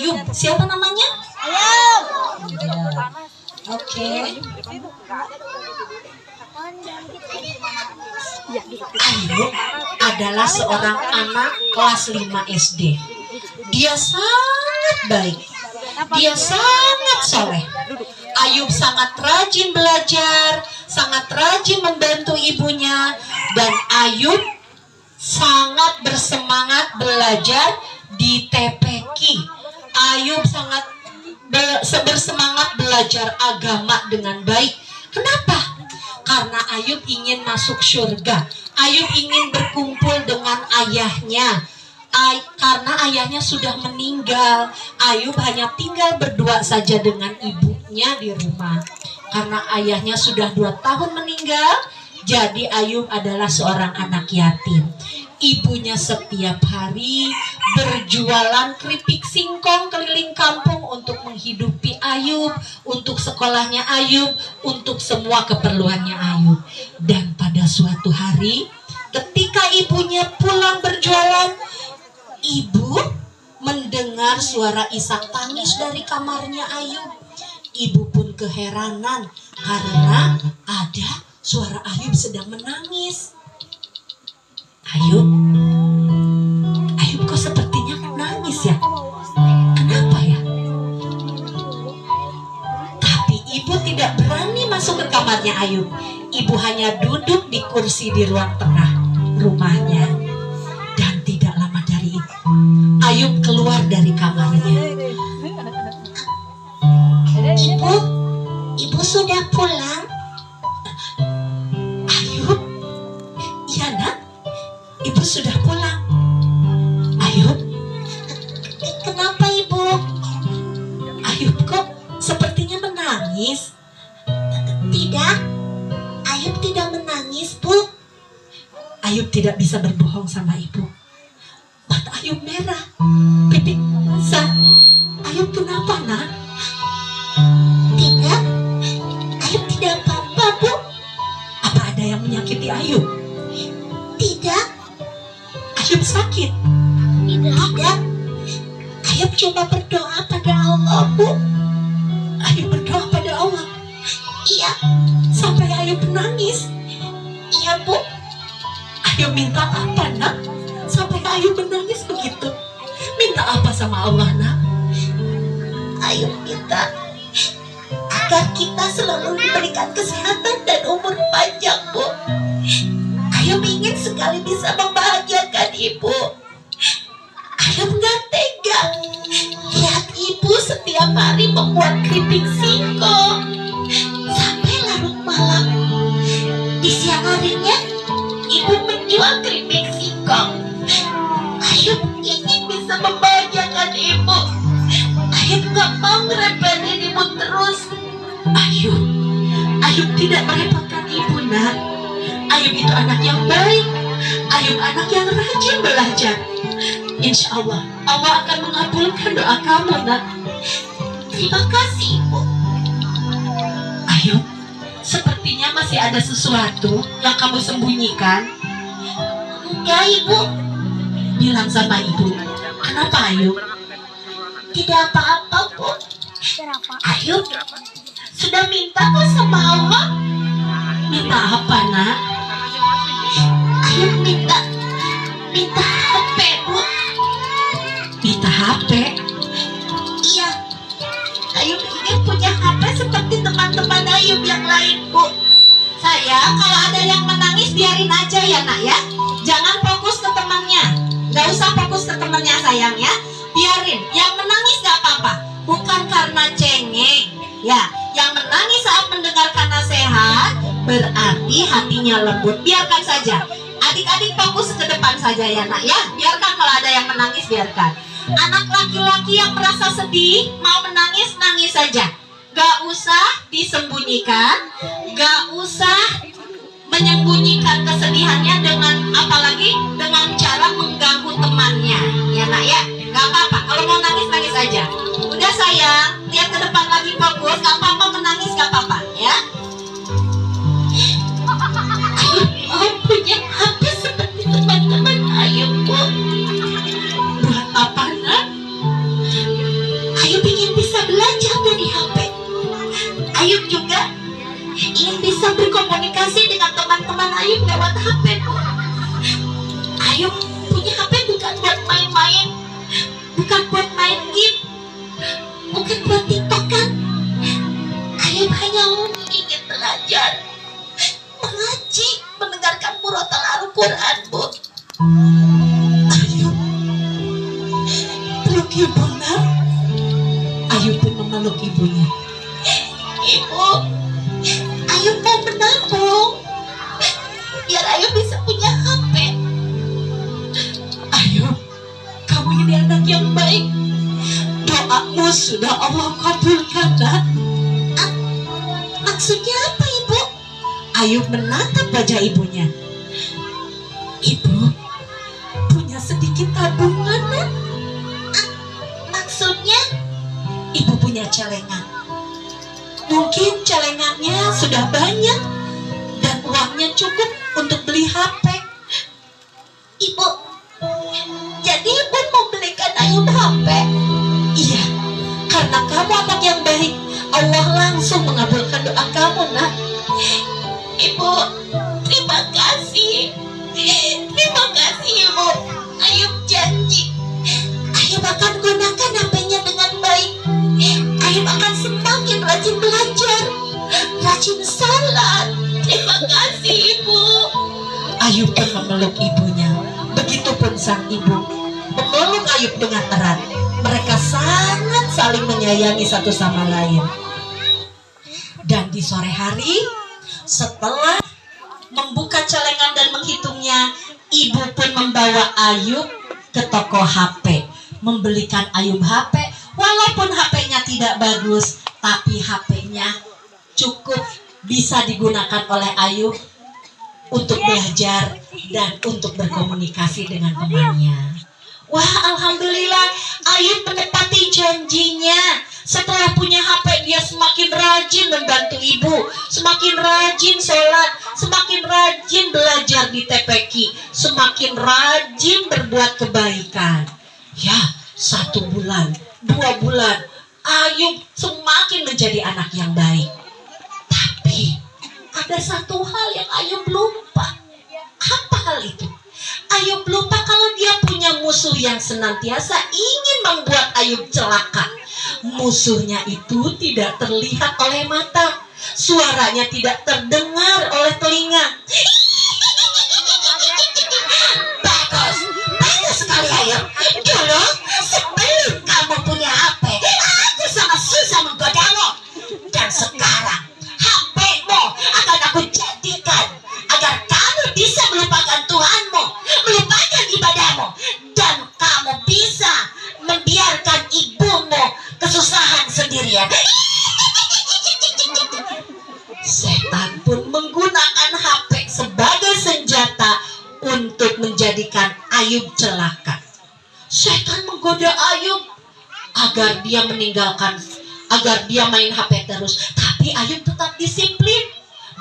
Ayub. Siapa namanya? Ayub. Oke. Ayub adalah seorang anak kelas 5 SD. Dia sangat baik. Dia sangat soleh. Ayub sangat rajin belajar, sangat rajin membantu ibunya, dan Ayub sangat bersemangat belajar di TPQ. Ayub sangat bersemangat belajar agama dengan baik. Kenapa? Karena Ayub ingin masuk surga. Ayub ingin berkumpul dengan ayahnya. Karena ayahnya sudah meninggal, Ayub hanya tinggal berdua saja dengan ibunya di rumah. Karena ayahnya sudah 2 tahun meninggal, jadi Ayub adalah seorang anak yatim. Ibunya setiap hari berjualan keripik singkong keliling kampung untuk menghidupi Ayub, untuk sekolahnya Ayub, untuk semua keperluannya Ayub. Dan pada suatu hari, ketika ibunya pulang berjualan, ibu mendengar suara isak tangis dari kamarnya Ayub. Ibu pun keheranan karena ada suara Ayub sedang menangis. Ayub kok sepertinya menangis ya? Kenapa ya? Tapi ibu tidak berani masuk ke kamarnya Ayub. Ibu hanya duduk di kursi di ruang tengah rumahnya. Dan tidak lama dari itu, Ayub keluar dari kamarnya. Ibu sudah pulang? Ayub, iya nak, ibu sudah pulang. Ayub, kenapa ibu? Ayub kok sepertinya menangis? Tidak, Ayub tidak menangis, Bu. Ayub tidak bisa berbohong sama ibu. Mata Ayub merah, pipi basah. Ayub kenapa nak? Tidak, Ayub tidak apa-apa, Bu. Apa ada yang menyakiti Ayub? Tidak. Ayub sakit? Tidak. Ayub coba berdoa pada Allah, Bu. Ayub berdoa pada Allah? Iya. Sampai Ayub menangis? Iya, Bu. Ayub minta apa nak? Sampai Ayub menangis begitu. Minta apa sama Allah nak? Ayub minta agar kita selalu diberikan kesehatan dan umur panjang, Bu. Ayub ingin sekali bisa membahagiakan ibu. Ayub gak tega lihat ibu setiap hari membuat keripik singkong sampai larut malam. Di siang harinya ibu menjual keripik singkong. Ayub ingin bisa membahagiakan ibu. Ayub gak mau ngerepotin ibu terus. Ayub tidak merepotkan ibu nak. Ayub itu anak yang baik. Ayub anak yang rajin belajar. Insya Allah, Allah akan mengabulkan doa kamu nak. Terima kasih ibu. Ayub, sepertinya masih ada sesuatu yang kamu sembunyikan. Enggak ibu. Bilang sama ibu. Kenapa Ayub? Tidak apa-apa Bu. Ayub sudah minta kok sama Allah. Minta apa nak? Ayub minta HP Bu. Minta HP? Iya. Ayub ingin punya HP seperti teman-teman Ayub yang lain Bu. Sayang, kalau ada yang menangis biarin aja ya nak ya. Jangan fokus ke temannya. Gak usah fokus ke temannya sayang ya. Biarin, yang menangis gak apa-apa. Bukan karena cengeng ya. Yang menangis saat mendengarkan nasihat berarti hatinya lembut. Biarkan saja. Adik-adik fokus ke depan saja ya nak ya. Biarkan kalau ada yang menangis, biarkan. Anak laki-laki yang merasa sedih mau menangis, nangis saja. Gak usah disembunyikan. Gak usah menyembunyikan kesedihannya dengan apalagi dengan cara mengganggu temannya ya nak ya. Gak apa-apa, kalau mau nangis, nangis aja. Udah sayang, lihat ke depan lagi, fokus. Gak apa-apa menangis, gak apa-apa ya. Ayub punya HP seperti teman-teman Ayub Bu. Buat apa nak? bisa berkomunikasi dengan teman-teman Ayub lewat HP, Bu. Ayub punya HP bukan buat main-main, bukan buat main game, bukan buat TikTok kan. Ayub hanya ingin belajar, mengaji, mendengarkan murotal Al-Quran, Bu. Ayub peluk ibunya. Ayub pun memeluk ibunya. Ibu, Ayub mau menabung biar Ayub bisa punya HP. Ayub, kamu ini anak yang baik. Doamu sudah Allah kabulkan, nak. Maksudnya apa, Ibu? Ayub menatap wajah ibunya. Ibu punya sedikit tabungan, nak. Maksudnya? Ibu punya celengan. Mungkin celengannya sudah banyak dan uangnya cukup untuk beli HP. Ibu, jadi Ibu mau belikan Ayub HP? Iya, karena kamu anak yang baik, Allah langsung mengabulkan doa kamu, nak. Ibu, terima kasih. Terima kasih, Ibu. Ayub janji Ayub akan gunakan HP-nya dengan baik. Ayub akan semakin rajin belajar, rajin salat. Terima kasih, Ibu. Ayub pun memeluk ibunya. Begitupun sang ibu memeluk Ayub dengan erat. Mereka sangat saling menyayangi satu sama lain. Dan di sore hari, setelah membuka celengan dan menghitungnya, ibu pun membawa Ayub ke toko HP, membelikan Ayub HP. Walaupun HP-nya tidak bagus, tapi HP-nya cukup bisa digunakan oleh Ayub untuk belajar dan untuk berkomunikasi dengan temannya. Wah, alhamdulillah, Ayub menepati janjinya. Setelah punya HP, dia semakin rajin membantu ibu, semakin rajin sholat, semakin rajin belajar di TPQ, semakin rajin berbuat kebaikan. Ya, 1 bulan, 2 bulan, Ayub semakin menjadi anak yang baik. Tapi ada satu hal yang Ayub lupa. Apa hal itu? Ayub lupa kalau dia punya musuh yang senantiasa ingin membuat Ayub celaka. Musuhnya itu tidak terlihat oleh mata, suaranya tidak terdengar oleh telinga. Bagus, bagus sekali Ayub. Dulu sebelum kamu punya HP, aku sangat susah menggodamu. Dan sekarang HP-mu akan aku jadikan agar kamu bisa melupakan Tuhanmu, melupakan ibadahmu, dan kamu bisa membiarkan ibumu kesusahan sendirian. Setan pun menggunakan HP sebagai senjata untuk menjadikan Ayub celaka. Setan menggoda Ayub agar dia meninggalkan, agar dia main HP terus. Tapi Ayub tetap disiplin.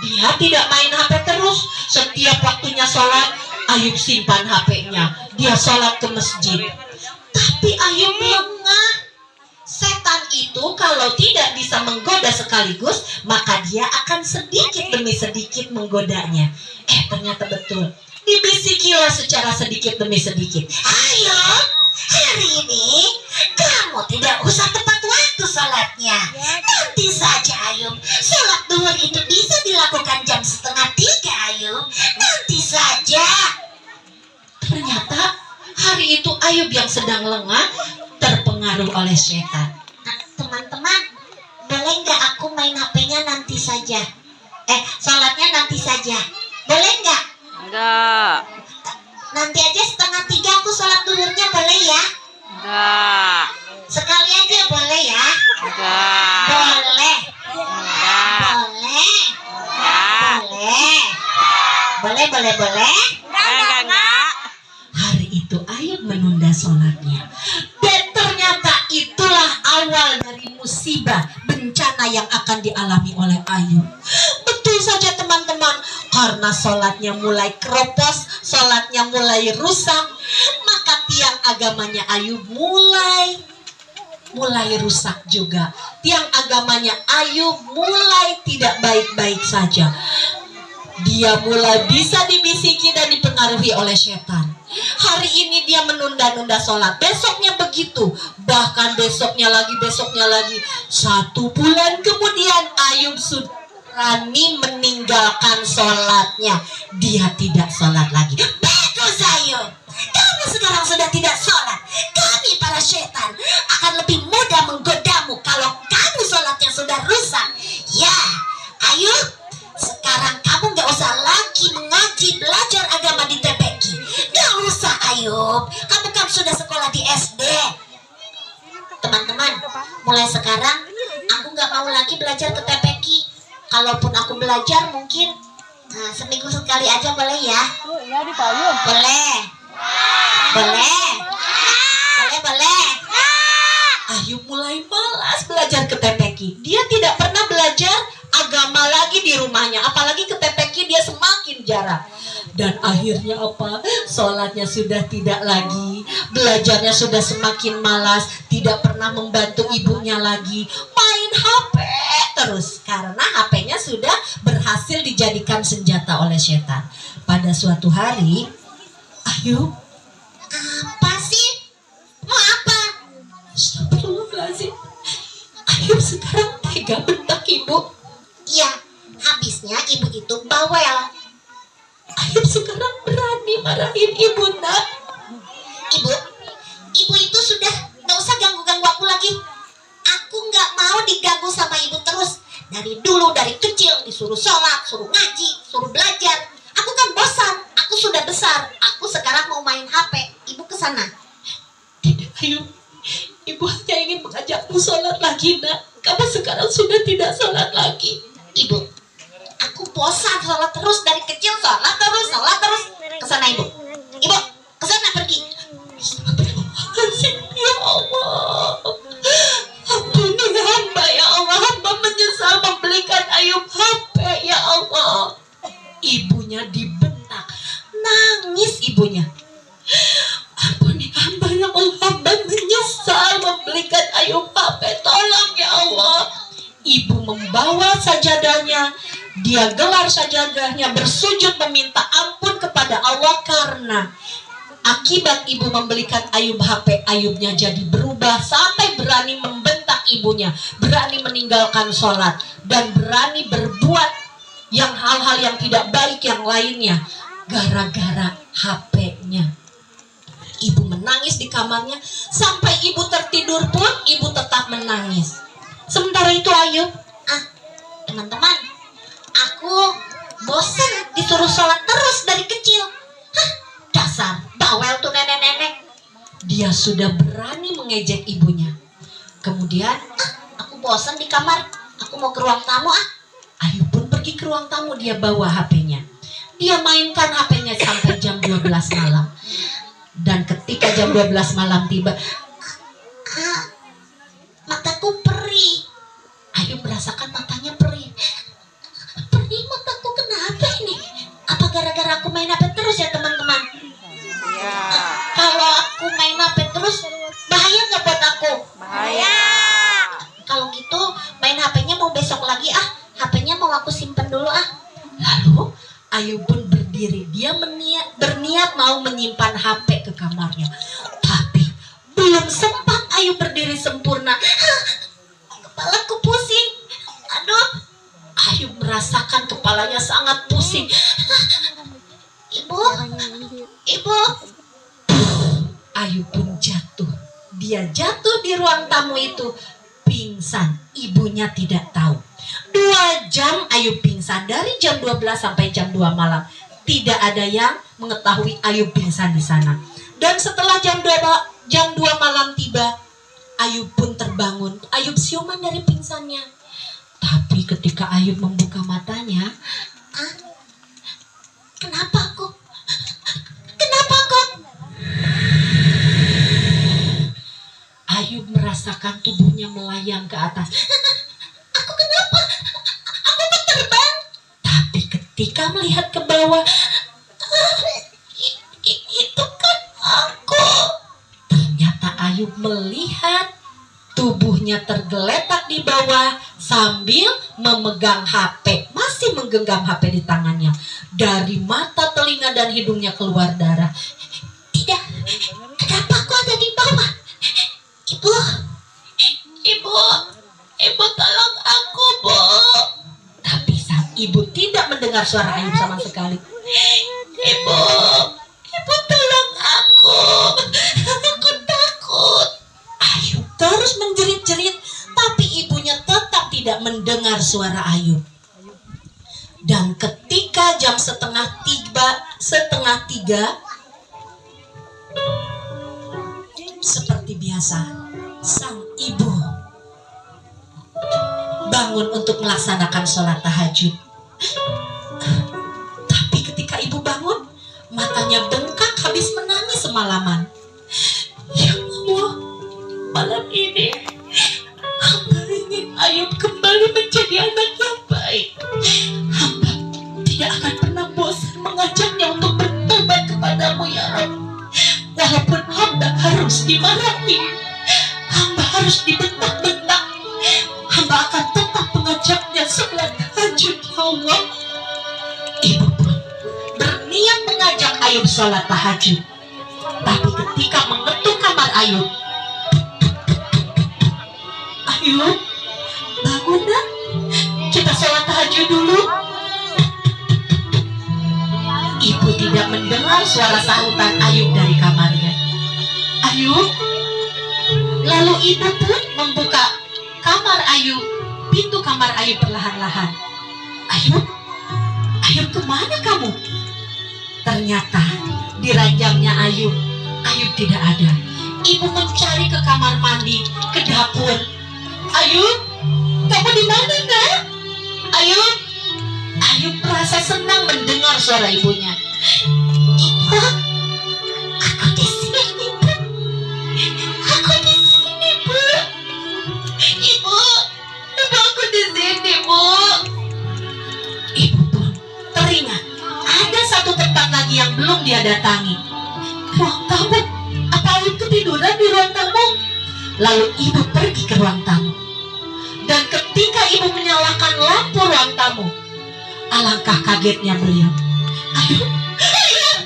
Dia tidak main HP terus. Setiap waktunya sholat, Ayub simpan HP-nya. Dia sholat ke masjid. Tapi Ayub lengah. Setan itu kalau tidak bisa menggoda sekaligus, maka dia akan sedikit demi sedikit menggodanya. Ternyata betul. Dibisikilah secara sedikit demi sedikit. Ayo, hari ini kamu tidak usah tepat waktu sholatnya. Nanti saja Ayub. Sholat duhur itu bisa dilakukan jam 2:30 Ayub. Nanti saja. Ternyata hari itu Ayub yang sedang lengah terpengaruh oleh setan. Teman-teman, boleh nggak aku main HP-nya nanti saja? Sholatnya nanti saja. Boleh nggak? Enggak. Nanti aja 2:30 aku sholat duhurnya, boleh ya? Enggak. Sekali aja boleh ya? Enggak. Boleh. Enggak. Boleh. Enggak. Boleh. Enggak. Hari itu Ayub menunda sholatnya. Dan ternyata itulah awal dari musibah, bencana yang akan dialami oleh Ayub. Betul saja teman-teman, karena sholatnya mulai keropos, sholatnya mulai rusak, maka tiang agamanya Ayub mulai mulai rusak juga. Tiang agamanya Ayub mulai tidak baik-baik saja. Dia mulai bisa dibisiki dan dipengaruhi oleh setan. Hari ini dia menunda-nunda sholat, besoknya begitu, bahkan besoknya lagi. 1 bulan kemudian Ayub sudah berani meninggalkan sholatnya. Dia tidak sholat lagi. Bagus Ayub, kamu sekarang sudah tidak sholat. Kami para setan akan lebih mudah menggodamu kalau kamu sholatnya sudah rusak. Ya Ayub, sekarang kamu gak usah lagi mengaji belajar agama di TPQ. Gak usah Ayub, kamu kan sudah sekolah di SD. Teman-teman, mulai sekarang aku gak mau lagi belajar ke TPQ. Kalaupun aku belajar mungkin seminggu sekali aja boleh ya? Boleh. Ayub mulai malas belajar ke TPQ. Dia tidak pernah belajar agama lagi di rumahnya, apalagi ke TPQ dia semakin jarang. Dan akhirnya apa? Sholatnya sudah tidak lagi, belajarnya sudah semakin malas, tidak pernah membantu ibunya lagi, main HP terus karena HP-nya sudah berhasil dijadikan senjata oleh setan. Pada suatu hari, Ayub, apa sih? Mau apa? Astagfirullahaladzim. Ayub sekarang tega bentak ibu. Iya, habisnya ibu itu bawel. Ayub sekarang berani marahin ibu, nak. Ibu itu sudah gak usah ganggu-ganggu aku lagi. Aku gak mau diganggu sama ibu terus. Dari dulu, dari kecil disuruh sholat, suruh ngaji, suruh belajar. Aku kan bosan, aku sudah besar. Aku sekarang mau main HP. Ibu kesana. Tidak Ayub, ibu hanya ingin mengajakmu sholat lagi, nak. Kamu sekarang sudah tidak sholat lagi. Ibu, aku bosan sholat terus, dari kecil sholat terus. Kesana ibu, kesana pergi. Ya Allah, ampuni hamba ya Allah. Hamba menyesal membelikan Ayub HP ya Allah. Ibunya dibentak, nangis ibunya. Ampuni hamba ya Allah. Hamba menyesal membelikan Ayub HP. Tolong ya Allah. Ibu membawa sajadahnya, dia gelar sajadahnya, bersujud meminta ampun kepada Allah karena akibat ibu membelikan Ayub HP, Ayubnya jadi berubah sampai berani membentak ibunya, berani meninggalkan sholat, dan berani berbuat hal-hal yang tidak baik yang lainnya gara-gara HP-nya. Ibu menangis di kamarnya, sampai ibu tertidur pun ibu tetap menangis. Sementara itu Ayub, teman-teman, aku bosan disuruh sholat terus dari kecil. Dasar bawel tuh nenek-nenek. Dia sudah berani mengejek ibunya. Kemudian, aku bosan di kamar, aku mau ke ruang tamu. Ayub pun pergi ke ruang tamu, dia bawa HP-nya. Dia mainkan HP-nya sampai jam 12 malam. Dan ketika jam 12 malam tiba, mataku perih. Ayub merasakan matanya perih. Perih mataku, kenapa ini? Apa gara-gara aku main HP terus ya teman-teman? Ya. Kalau aku main HP terus, bahaya nggak buat aku? Bahaya. Kalau gitu, main HP-nya mau besok lagi HP-nya mau aku simpen dulu Lalu Ayub pun berdiri. Dia berniat mau menyimpan HP ke kamarnya. Tapi belum sempat Ayub berdiri sempurna, kepalaku pusing. Aduh, Ayub merasakan kepalanya sangat pusing. Ibu. Ayub pun jatuh. Dia jatuh di ruang tamu itu, pingsan. Ibunya tidak tahu. 2 jam Ayub pingsan, dari jam 12 sampai jam 2 malam. Tidak ada yang mengetahui Ayub pingsan di sana. Dan setelah jam 2 malam tiba, Ayub pun terbangun. Ayub siuman dari pingsannya. Tapi ketika Ayub membuka matanya, kenapa kok? Ayub merasakan tubuhnya melayang ke atas. Aku kenapa? Aku terbang. Tapi ketika melihat ke bawah, itu kan aku. Ternyata Ayub melihat Tubuhnya tergeletak di bawah sambil memegang HP. Masih menggenggam HP di tangannya. Dari mata, telinga, dan hidungnya keluar darah. Tidak, kenapa aku ada di bawah? Ibu tolong aku, Bu. Tapi sang ibu tidak mendengar suara Ayub sama sekali. Ibu tolong aku. Aku takut. Ayub terus menjerit-jerit, tapi ibunya tetap tidak mendengar suara Ayub. Dan ketika jam setengah tiga, seperti biasa, sang ibu bangun untuk melaksanakan sholat tahajud. Tapi ketika ibu bangun, matanya bengkak habis menangis semalaman. Ya Allah, malam ini hamba ingin Ayub kembali menjadi anak yang baik. Hamba tidak akan pernah bosan mengajaknya untuk bertobat kepadamu, ya Rabb. Walaupun hamba harus dimarahi, hamba harus dibentak-bentak, hamba akan tetap mengajaknya sholat tahajud, ya Allah. Ibu pun berniat mengajak Ayub sholat tahajud. Tapi ketika mengetuk kamar Ayub, Ayub, bangun nak, kita sholat tahajud dulu. Ibu tidak mendengar suara sahutan Ayub dari kamarnya. Ayub. Lalu ibu pun membuka kamar Ayub, pintu kamar Ayub perlahan-lahan. Ayub kemana kamu? Ternyata di ranjangnya Ayub tidak ada. Ibu mencari ke kamar mandi, ke dapur. Ayub, kamu di mana nak? Ayub merasa senang mendengar suara ibunya. Ibu, aku di sini, Bu. Aku di sini, Bu. Ibu, aku di sini, Bu. Ibu pun teringat ada satu tempat lagi yang belum dia datangi. Ruang tamu. Apa Ayub ketiduran di ruang tamu? Lalu ibu pergi ke ruang tamu. Dan ketika ibu menyalakan lampu ruang tamu, alangkah kagetnya beliau. Ayub,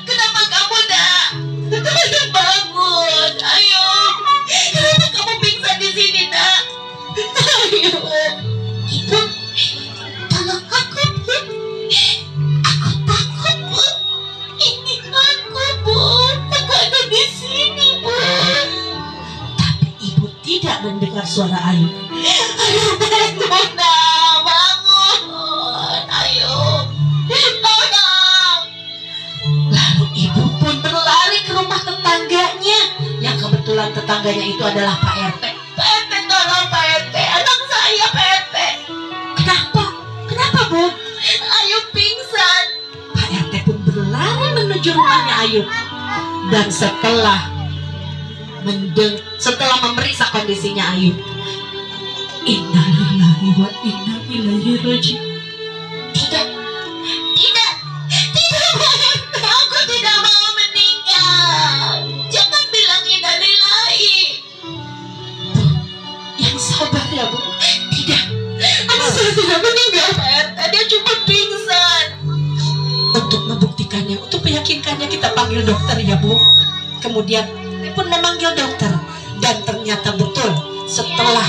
kenapa kamu nak? Ayub, bangun. Ayub, kenapa kamu pingsan di sini nak? Ayub, ibu, tolong aku, Bu. Aku takut, Bu. Ini aku, Bu. Aku ada di sini, Bu. Tapi ibu tidak mendengar suara Ayub. Ayub, bangun nak, bangun. Ayub, tolong. Lalu ibu pun berlari ke rumah tetangganya, yang kebetulan tetangganya itu adalah Pak RT. Pak RT, tolong Pak RT, anak saya Pak RT. Kenapa Bu? Ayub pingsan. Pak RT pun berlari menuju rumahnya Ayub. Dan setelah memeriksa kondisinya Ayub, innalillahi wa inna ilaihi raji'un. Tidak, aku tidak mau meninggal. Jangan bilang innalillahi. Bu, yang sabar ya Bu. Tidak, anak saya tidak meninggal Pak RT, dia cuma pingsan. Untuk membuktikannya, untuk meyakinkannya, kita panggil dokter ya Bu. Kemudian pun memanggil dokter, dan ternyata betul setelah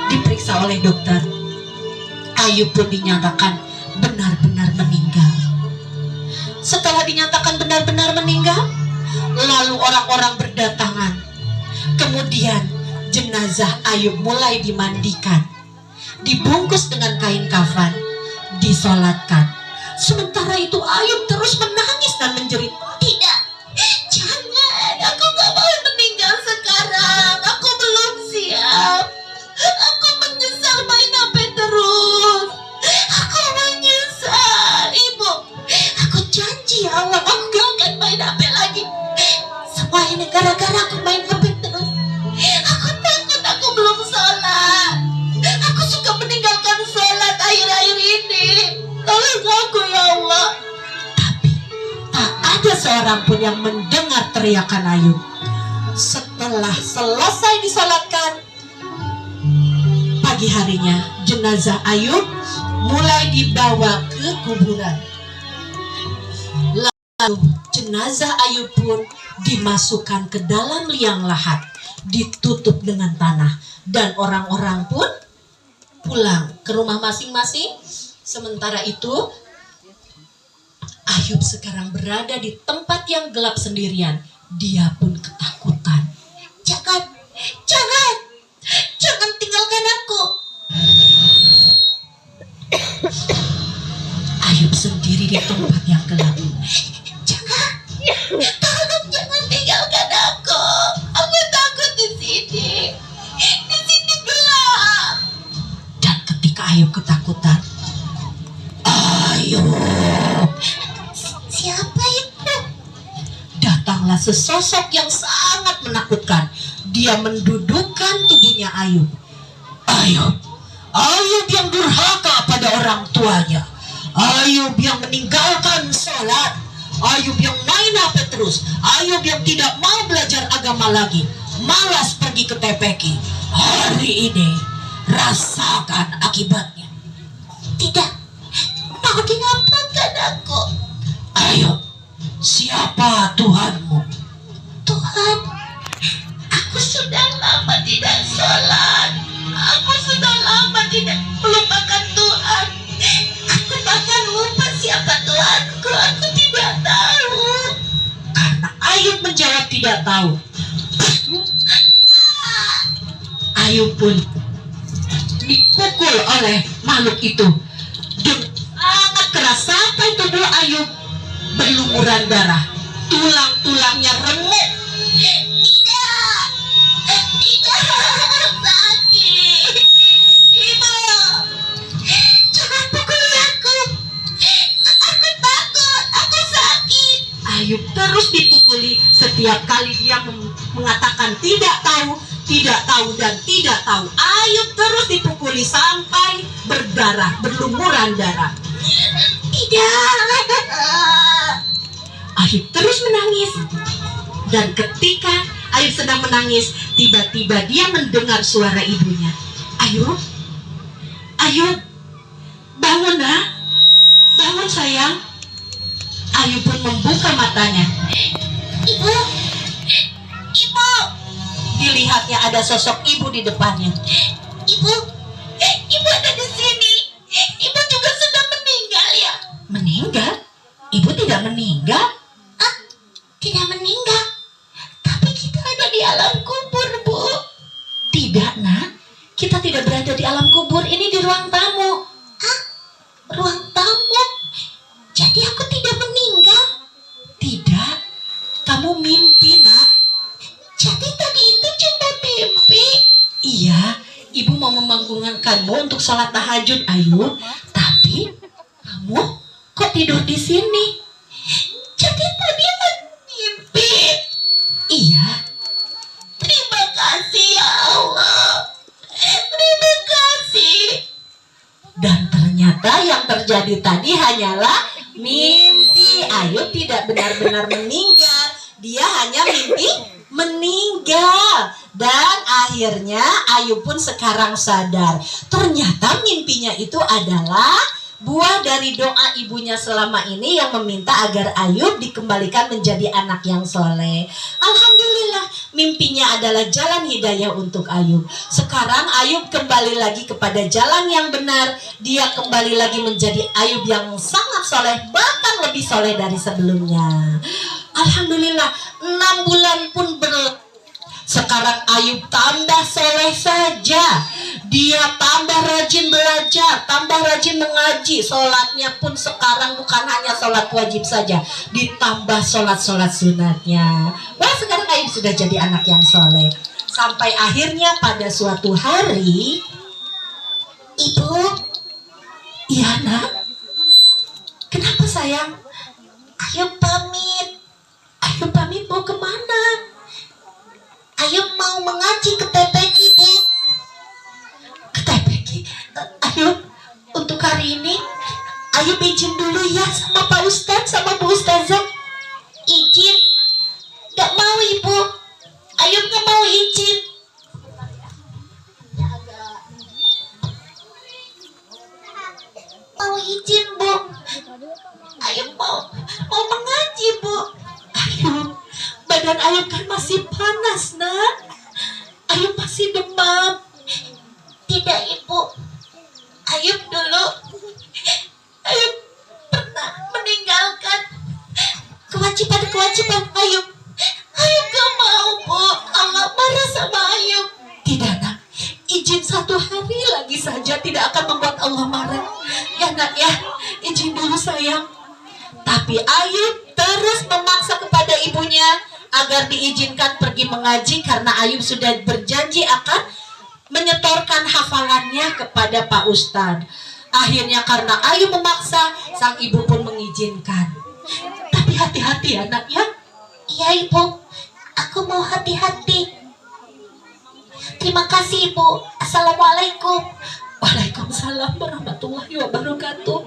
diperiksa oleh dokter, Ayub pun dinyatakan benar-benar meninggal. Setelah dinyatakan benar-benar meninggal, lalu orang-orang berdatangan. Kemudian jenazah Ayub mulai dimandikan, dibungkus dengan kain kafan, disolatkan. Sementara itu Ayub terus menangis dan menjerit, tidak, jangan, aku gak mau meninggal sekarang, aku belum siap. Aku menyesal main HP terus. Aku menyesal, Ibu. Aku janji ya Allah, aku gak akan main HP lagi. Semua ini gara-gara aku main HP terus. Aku takut, aku belum sholat. Aku suka meninggalkan sholat akhir-akhir ini. Tolong aku ya Allah. Tapi tak ada seorang pun yang mendengar teriakan Ayub. Setelah selesai disolatkan, Pagi harinya jenazah Ayub mulai dibawa ke kuburan. Lalu jenazah Ayub pun dimasukkan ke dalam liang lahat, ditutup dengan tanah, dan orang-orang pun pulang ke rumah masing-masing. Sementara itu Ayub sekarang berada di tempat yang gelap sendirian. Dia pun ketakutan. Jangan tinggalkan aku. Ayub sendiri di tempat yang gelap. Tolong jangan tinggalkan aku. Aku takut di sini. Di sini gelap. Dan ketika Ayub ketakutan, Ayub, siapa itu? Datanglah sesosok yang sangat menakutkan. Dia mendudukkan tubuhnya Ayub. Ayub yang durhaka pada orang tuanya. Ayub yang meninggalkan sholat. Ayub yang main HP terus. Ayub yang tidak mau belajar agama lagi, malas pergi ke TPQ. Hari ini rasakan akibatnya. Tidak mau diapakan aku. Ayub, siapa Tuhanmu? Tuhan, aku sudah lama tidak sholat. Aku sudah lama tidak melupakan Tuhan. Aku bahkan lupa siapa Tuhanku. Aku tidak tahu. Karena Ayub menjawab tidak tahu, Ayub pun dipukul oleh makhluk itu dengan sangat keras sampai tubuh Ayub berlumuran darah. Tulang-tulangnya remuk. Tidak, sakit. Ibu, jangan pukuli aku. Aku takut, aku sakit. Ayub terus dipukuli. Setiap kali dia mengatakan tidak tahu, dan tidak tahu, Ayub terus dipukuli sampai berdarah, berlumuran darah. Tidak. Ayub terus menangis. Dan ketika Ayub sedang menangis, tiba-tiba dia mendengar suara ibunya. Ayub, bangun nak, bangun sayang. Ayub pun membuka matanya. Ibu, dilihatnya ada sosok ibu di depannya. Ibu ada di sini. Ibu juga sudah meninggal ya? Meninggal? Ibu tidak meninggal? Tidak meninggal. Tapi kita ada di alam kubur, Bu. Tidak, nak. Kita tidak berada di alam kubur. Ini di ruang tamu. Ruang tamu? Jadi aku tidak meninggal? Tidak. Kamu mimpi, nak. Jadi tadi itu cuma mimpi? Iya. Ibu mau membangunkanmu untuk sholat tahajud, Ayub. Tapi kamu kok tidur di sini? Jadi tadi aku mimpi. Iya. Terima kasih ya Allah. Terima kasih. Dan ternyata yang terjadi tadi hanyalah mimpi. Ayub tidak benar-benar meninggal. Dia hanya mimpi meninggal. Dan akhirnya Ayub pun sekarang sadar. Ternyata mimpinya itu adalah buah dari doa ibunya selama ini yang meminta agar Ayub dikembalikan menjadi anak yang soleh. Alhamdulillah, mimpinya adalah jalan hidayah untuk Ayub. Sekarang Ayub kembali lagi kepada jalan yang benar. Dia kembali lagi menjadi Ayub yang sangat soleh, bahkan lebih soleh dari sebelumnya. Alhamdulillah, 6 bulan pun berlalu. Sekarang Ayub tambah soleh saja. Dia tambah rajin belajar, tambah rajin mengaji. Sholatnya pun sekarang bukan hanya sholat wajib saja, ditambah sholat-sholat sunatnya. Wah, sekarang Ayub sudah jadi anak yang soleh. Sampai akhirnya pada suatu hari, Ibu, iya nak, kenapa sayang? Ayub pamit. Ayub pamit mau kemana? Ayub mau mengaji ke TPQ, Bu. Ke TPQ? Ayub, untuk hari ini Ayub izin dulu ya sama Pak Ustadz, sama Bu Ustazah. Izin? Gak mau, Ibu. Ayub gak mau izin. izin, Bu. Ayub mau mengaji, Bu. Ayub, badan Ayub kan masih panas, Nak. Ayub masih demam. Tidak, Ibu. Ayub dulu pernah meninggalkan kewajiban Ayub. Ayub gak mau, Bu. Allah marah sama Ayub. Tidak, Nak. Izin 1 hari lagi saja tidak akan membuat Allah marah. Ya, Nak, ya. Izin dulu, sayang. Tapi Ayub terus memaksa kepada ibunya agar diizinkan pergi mengaji karena Ayub sudah berjanji akan menyetorkan hafalannya kepada Pak Ustadz. Akhirnya karena Ayub memaksa, sang ibu pun mengizinkan. Tapi hati-hati, anak, ya. Iya, Ibu. Aku mau hati-hati. Terima kasih, Ibu. Assalamualaikum. Waalaikumsalam warahmatullahi wabarakatuh.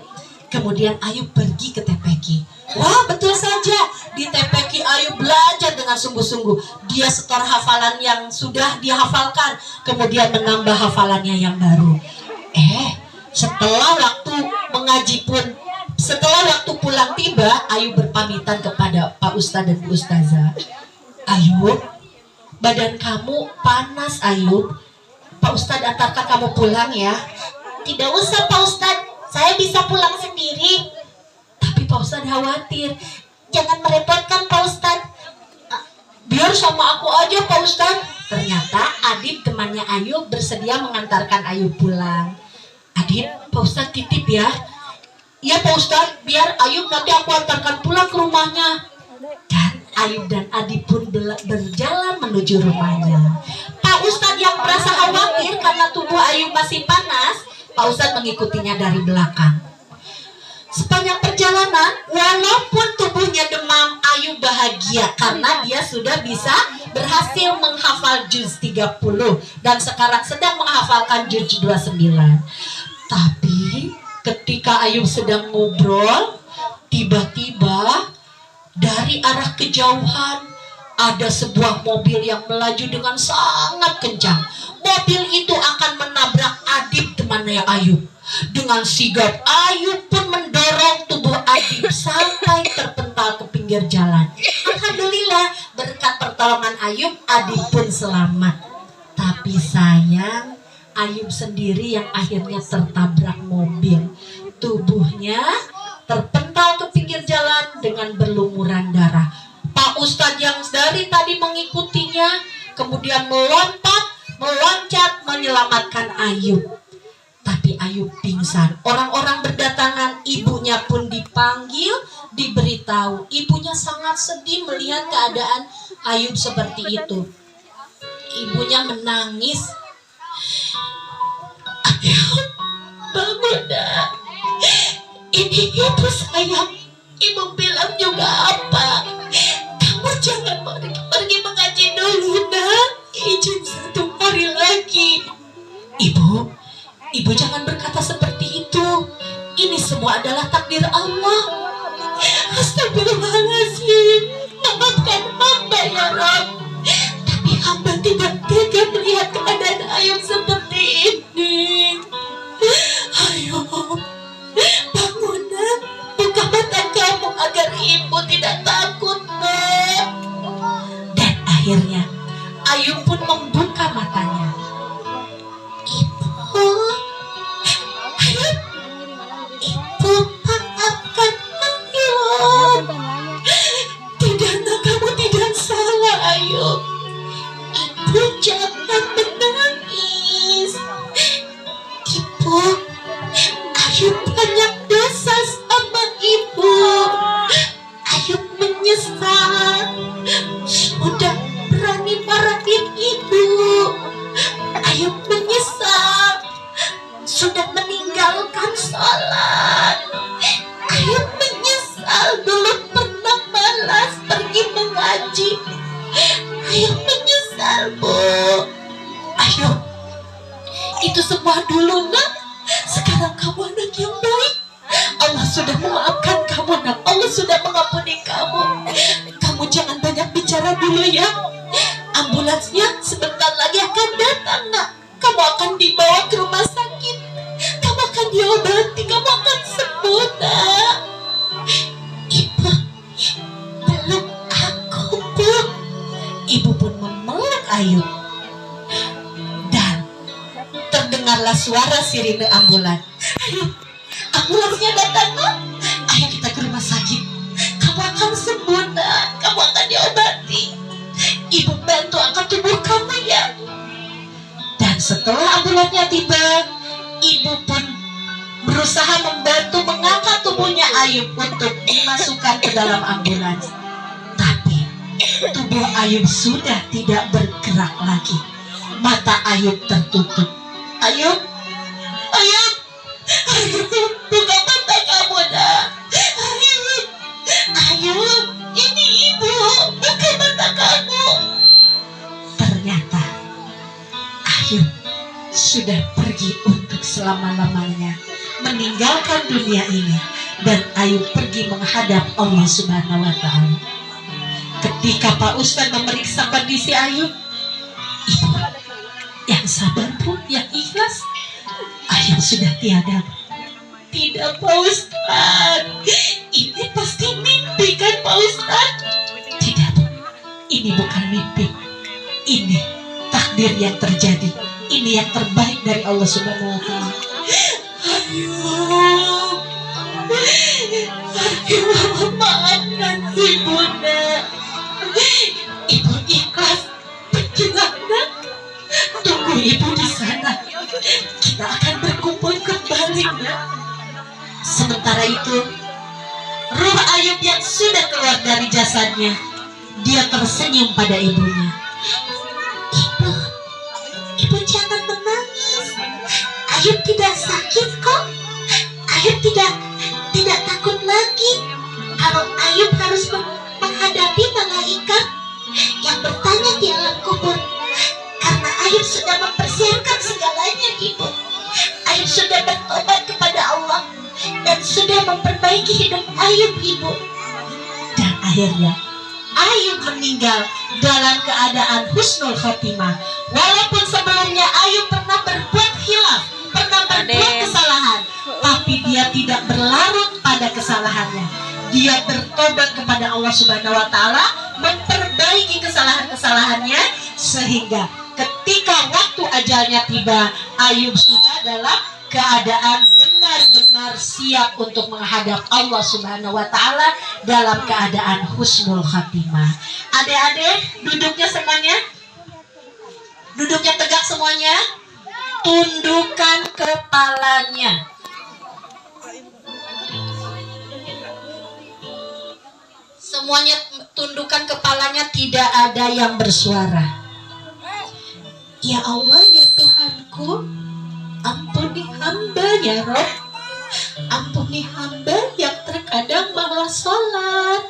Kemudian Ayub pergi ke TPQ. Wah, betul saja. Di TPQ Ayub belajar dengan sungguh-sungguh. Dia setor hafalan yang sudah dihafalkan, kemudian menambah hafalannya yang baru. Setelah waktu mengaji pun, setelah waktu pulang tiba, Ayub berpamitan kepada Pak Ustadz dan Bu Ustazah. Ayub, badan kamu panas, Ayub. Pak Ustadz antarkan kamu pulang ya. Tidak usah, Pak Ustadz. Saya bisa pulang sendiri. Tapi Pak Ustadz khawatir. Jangan merepotkan, Pak Ustadz. Biar sama aku aja, Pak Ustadz. Ternyata Adib, temannya Ayub, bersedia mengantarkan Ayub pulang. Adib, Pak Ustadz titip ya. Iya, Pak Ustadz, biar Ayub nanti aku antarkan pulang ke rumahnya. Dan Ayub dan Adib pun berjalan menuju rumahnya. Pak Ustadz yang merasa khawatir karena tubuh Ayub masih panas, Pak Ustadz mengikutinya dari belakang. Sepanjang perjalanan, walaupun tubuhnya demam, Ayub bahagia karena dia sudah bisa berhasil menghafal juz 30 dan sekarang sedang menghafalkan juz 29. Tapi ketika Ayub sedang ngobrol, tiba-tiba dari arah kejauhan ada sebuah mobil yang melaju dengan sangat kencang. Mobil itu akan menabrak Adib, temannya Ayub. Dengan sigap, Ayub pun mendorong tubuh Adib sampai terpental ke pinggir jalan. Alhamdulillah, berkat pertolongan Ayub, Adib pun selamat. Tapi sayang, Ayub sendiri yang akhirnya tertabrak mobil. Tubuhnya terpental ke pinggir jalan dengan berlumuran darah. Pak Ustadz yang dari tadi mengikutinya kemudian meloncat menyelamatkan Ayub. Tapi Ayub pingsan. Orang-orang berdatangan, ibunya pun dipanggil, diberitahu. Ibunya sangat sedih melihat keadaan Ayub seperti itu. Ibunya menangis. Ayub, bangun, Nak. Ini ibu sayang. Ibu bilang juga apa? Kamu jangan pergi mengaji dulu, Nak. Izin 1 hari lagi. Ibu jangan berkata seperti itu. Ini semua adalah takdir Allah. Astagfirullahaladzim. Maafkan hamba, ya Rabb. Tapi hamba tidak tega melihat keadaan Ayub seperti ini. Ayub, bangun, Nak. Buka mata kamu agar ibu tidak takut, Nak. Dan akhirnya Ayub pun membuka matanya. Ibu, maafkan Ayub. Tidak, Nak, kamu tidak salah, Ayub. Ibu jangan menangis. Ibu, Ayub banyak dosa sama ibu. Ayub menyesal sudah berani marahin ibu. Ayub menyesal sudah meninggalkan sholat. Ayub menyesal dulu pernah malas pergi mengaji. Ayub menyesal, Bu. Ayub, itu semua dulu, Nak. Sekarang kamu anak yang baik. Allah sudah memaafkan kamu, Nak. Allah sudah mengampuni kamu. Kamu jangan banyak bicara dulu ya. Ambulansnya sebentar lagi akan datang, Nak. Kamu akan dibawa ke rumah sakit. Kamu akan diobati. Kamu akan sembuh. Ayub. Dan terdengarlah suara sirine ambulan. Ayub, ambulansnya datang, Nak. Ayo kita ke rumah sakit. Kamu akan sembuh, Nak. Kamu akan diobati. Ibu bantu angkat tubuh kamu ya. Dan setelah ambulannya tiba, ibu pun berusaha membantu mengangkat tubuhnya Ayub untuk dimasukkan ke dalam ambulans. Tapi tubuh Ayub sudah tidak bergerak lagi. Mata Ayub tertutup. Ayub, Ayub, Ayub, buka mata kamu, Nak. Ayub, Ayub, ini ibu, buka mata kamu. Ternyata Ayub sudah pergi untuk selama-lamanya, meninggalkan dunia ini, dan Ayub pergi menghadap Allah Subhanahu wa Ta'ala. Ketika Pak Ustadz memeriksa kondisi Ayub, ibu yang sabar pun, yang ikhlas, Ayub sudah tiada. Tidak, Pak Ustadz, ini pasti mimpi kan, Pak Ustadz? Tidak, ini bukan mimpi, ini takdir yang terjadi. Ini yang terbaik dari Allah Subhanahu wa Ta'ala. Ayub, Ayub, maafkan ibu, Nak. Ibu ikhlas. Pergilah, Nak. Tunggu ibu di sana. Kita akan berkumpul kembali, Nak. Sementara itu, ruh Ayub yang sudah keluar dari jasadnya, dia tersenyum pada ibunya. Ibu, ibu jangan menangis. Ayub tidak sakit kok. Ayub tidak takut lagi. Kalau Ayub harus menghadapi malaikat yang bertanya di alam kubur, karena Ayub sudah mempersiapkan segalanya, ibu. Ayub sudah bertobat kepada Allah dan sudah memperbaiki hidup Ayub, ibu. Dan akhirnya Ayub meninggal dalam keadaan husnul khotimah. Walaupun sebelumnya Ayub pernah berbuat khilaf, pernah berbuat kesalahan, tapi dia tidak berlarut pada kesalahannya. Dia bertobat kepada Allah Subhanahu wa Ta'ala, memperbaiki kesalahan-kesalahannya, sehingga ketika waktu ajalnya tiba, Ayub sudah dalam keadaan benar-benar siap untuk menghadap Allah Subhanahu wa Ta'ala dalam keadaan husnul khatimah. Adik-adik, duduknya semuanya, duduknya tegak semuanya, tundukkan kepalanya. Semuanya tundukkan kepalanya, tidak ada yang bersuara. Ya Allah, ya Tuhanku, ampuni hamba ya Rob. Ampuni hamba yang terkadang malas sholat.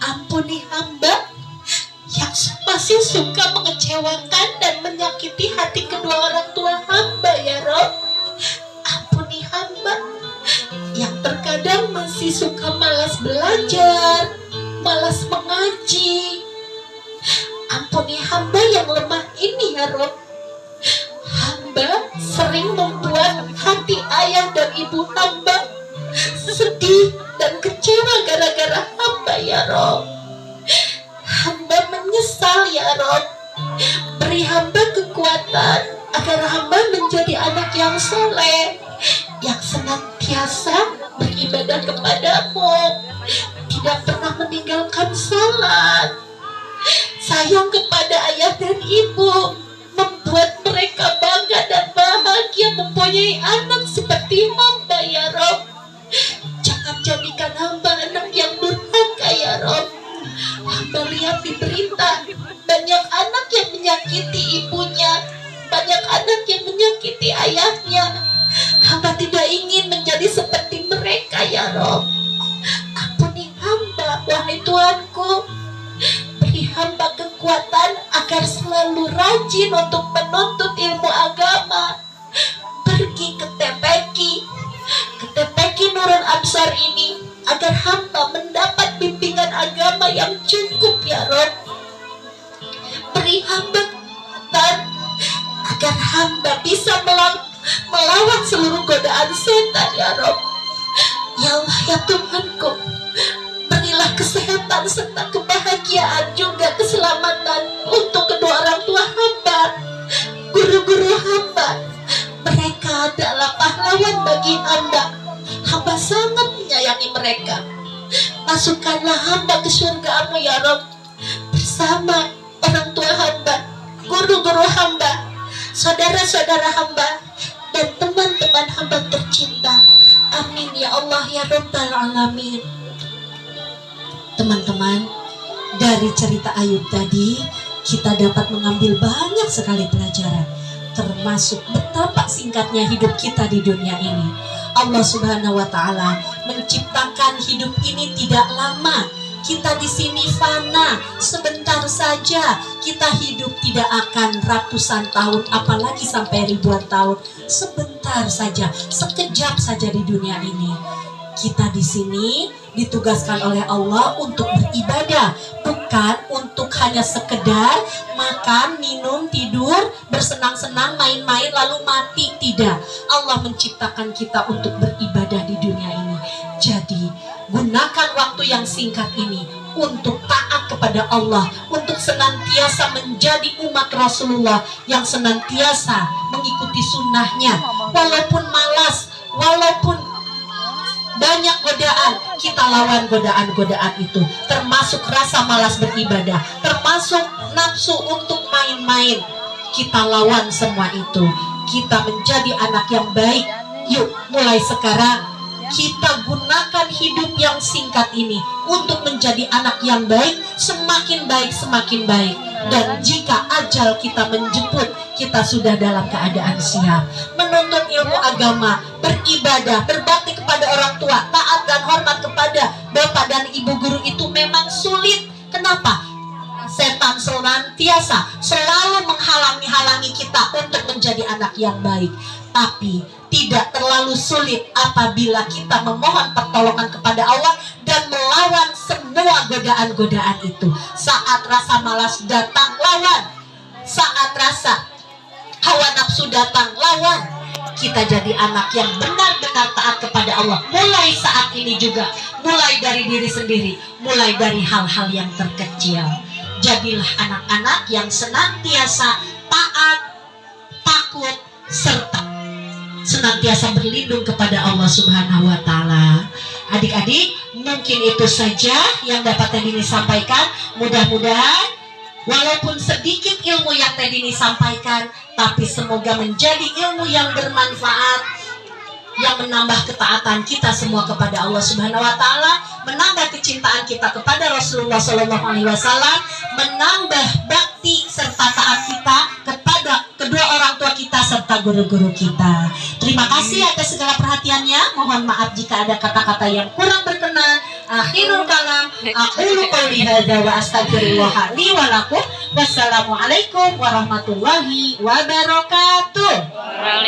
Ampuni hamba yang masih suka mengecewakan dan menyakiti hati kedua orang tua hamba ya Rob. Ampuni hamba yang terkadang masih suka malas belajar, malas mengaji. Ampuni hamba yang lemah ini ya Rob. Hamba sering membuat hati ayah dan ibu hamba sedih dan kecewa gara-gara hamba ya Rob. Hamba menyesal ya Rob. Beri hamba kekuatan agar hamba menjadi anak yang soleh, yang senantiasa beribadah kepadamu, tidak pernah meninggalkan sholat, sayang kepada ayah dan ibu, membuat mereka bangga dan bahagia mempunyai anak seperti hamba ya Rob. Jangan jadikan hamba anak yang durhaka ya Rob. Hamba lihat di berita banyak anak yang menyakiti ibunya, banyak anak yang menyakiti ayahnya. Hamba tidak ingin menjadi seperti mereka ya Rob. Ampuni hamba, wahai Tuhanku. Beri hamba kekuatan agar selalu rajin untuk menuntut ilmu agama. Pergi ke TPQ Nurul Absar ini, agar hamba mendapat bimbingan agama yang cukup ya Rob. Beri hamba kekuatan agar hamba bisa melawan seluruh godaan setan ya Rob. Ya Allah ya Tuhanku, berilah kesehatan serta kebahagiaan juga keselamatan untuk kedua orang tua guru-guru hamba, mereka adalah pahlawan bagi hamba. Hamba sangat menyayangi mereka. Masukkanlah hamba ke surga-Mu ya Rabb, bersama orang tua hamba, guru-guru hamba, saudara-saudara hamba, dan teman-teman hamba tercinta. Amin ya Allah ya Rabbal Alamin. Teman-teman, dari cerita Ayub tadi kita dapat mengambil banyak sekali pelajaran, termasuk betapa singkatnya hidup kita di dunia ini. Allah Subhanahu wa Ta'ala menciptakan hidup ini tidak lama. Kita di sini fana, sebentar saja. Kita hidup tidak akan ratusan tahun, apalagi sampai ribuan tahun. Sebentar saja, sekejap saja di dunia ini. Kita di sini ditugaskan oleh Allah untuk beribadah, bukan untuk hanya sekedar makan, minum, tidur, bersenang-senang, main-main lalu mati. Tidak. Allah menciptakan kita untuk beribadah di dunia ini. Jadi, gunakan waktu yang singkat ini untuk taat kepada Allah, untuk senantiasa menjadi umat Rasulullah yang senantiasa mengikuti sunnahnya. Walaupun malas, walaupun banyak godaan, kita lawan godaan-godaan itu, termasuk rasa malas beribadah, termasuk nafsu untuk main-main. Kita lawan semua itu. Kita menjadi anak yang baik. Yuk, mulai sekarang kita gunakan hidup yang singkat ini untuk menjadi anak yang baik, semakin baik, semakin baik. Dan jika ajal kita menjemput, kita sudah dalam keadaan siap. Menuntut ilmu agama, beribadah, berbakti kepada orang tua, taat dan hormat kepada bapak dan ibu guru itu memang sulit. Kenapa? Setan senantiasa selalu menghalangi kita untuk menjadi anak yang baik. Tapi tidak terlalu sulit apabila kita memohon pertolongan kepada Allah dan melawan semua godaan-godaan itu. Saat rasa malas datang, lawan. Saat rasa hawa nafsu datang, lawan. Kita jadi anak yang benar-benar taat kepada Allah. Mulai saat ini juga, mulai dari diri sendiri, mulai dari hal-hal yang terkecil. Jadilah anak-anak yang senantiasa taat, takut, serta senantiasa berlindung kepada Allah Subhanahu wa Ta'ala. Adik-adik, mungkin itu saja yang dapat Tedini sampaikan. Mudah-mudahan walaupun sedikit ilmu yang Tedini sampaikan, tapi semoga menjadi ilmu yang bermanfaat, yang menambah ketaatan kita semua kepada Allah Subhanahu wa Ta'ala, menambah kecintaan kita kepada Rasulullah Sallallahu Alaihi Wasallam, menambah bakti serta taat kita kepada kedua orang tua kita serta guru-guru kita. Terima kasih atas segala perhatiannya. Mohon maaf jika ada kata-kata yang kurang berkenan. Akhirul kalam, aqulu qouli hadza wa astaghfirullah li wa lakum. Wassalamualaikum warahmatullahi wabarakatuh.